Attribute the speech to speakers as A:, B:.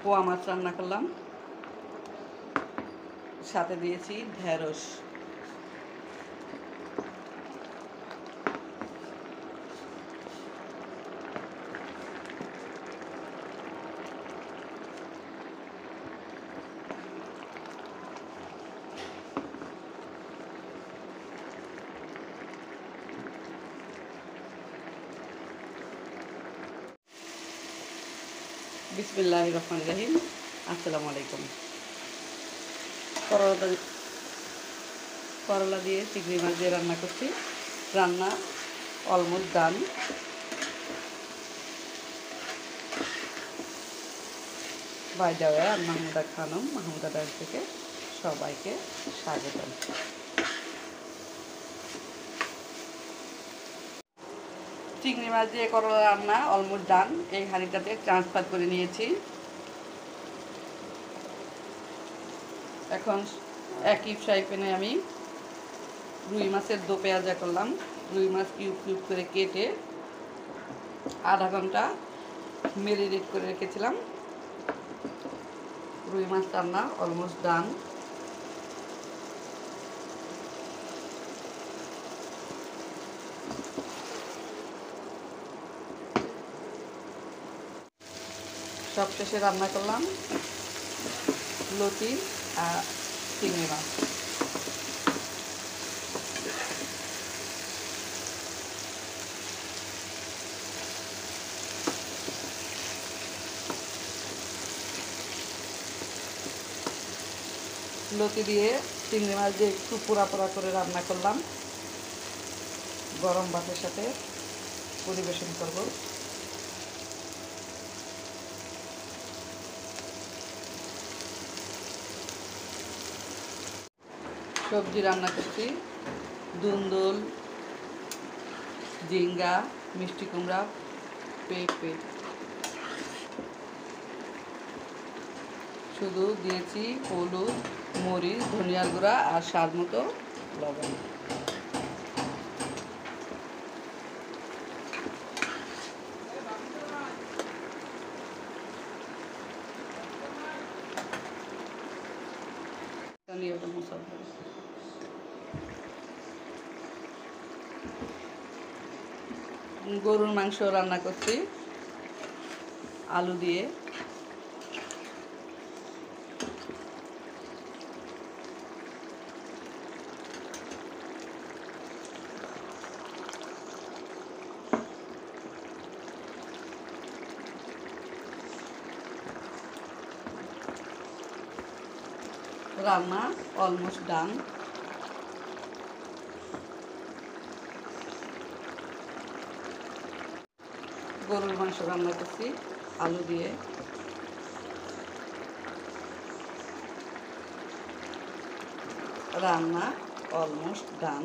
A: পোয়া মাছ রান্না করলাম, সাথে দিয়েছি ঢেঁড়স। বিসমিল্লাহির রহমানির রহিম। আসসালামু আলাইকুম। করলা দিয়ে চিংড়ি মাছ দিয়ে রান্না করছি। রান্না almost done. By the way, আমি মাহমুদা খানম, মাহমুদা ডাক থেকে সবাইকে স্বাগতম। চিংড়ি মাছ দিয়ে করলা রান্না অলমোস্ট ডান। এই হাঁড়িটাতে ট্রান্সফার করে নিয়েছি। এখন একই ফ্রাই প্যানে আমি রুই মাছের দো পেঁয়াজা করলাম। রুই মাছ কিউব কিউব করে কেটে আধা ঘন্টা মেরিনেট করে রেখেছিলাম। রুই মাছ রান্না অলমোস্ট ডান। সবশেষে রান্না করলাম লতি আর চিংড়ি মাছ। লতি দিয়ে চিংড়ি মাছ দিয়ে একটু পোড়া পোড়া করে রান্না করলাম। গরম ভাতের সাথে পরিবেশন করব। সবজি রান্না করছি দুন্দুল, ঝিঙ্গা, মিষ্টি কুমড়া, পেঁপে। শুধু দিয়েছি হলুদ, মরিচ, ধনিয়ার গুঁড়া আর স্বাদ মতো লবণ। গরুর মাংস রান্না করছি আলু দিয়ে। রান্না অলমোস্ট ডান। গরুর মাংস রান্না করছি আলু দিয়ে। রান্না অলমোস্ট ডান।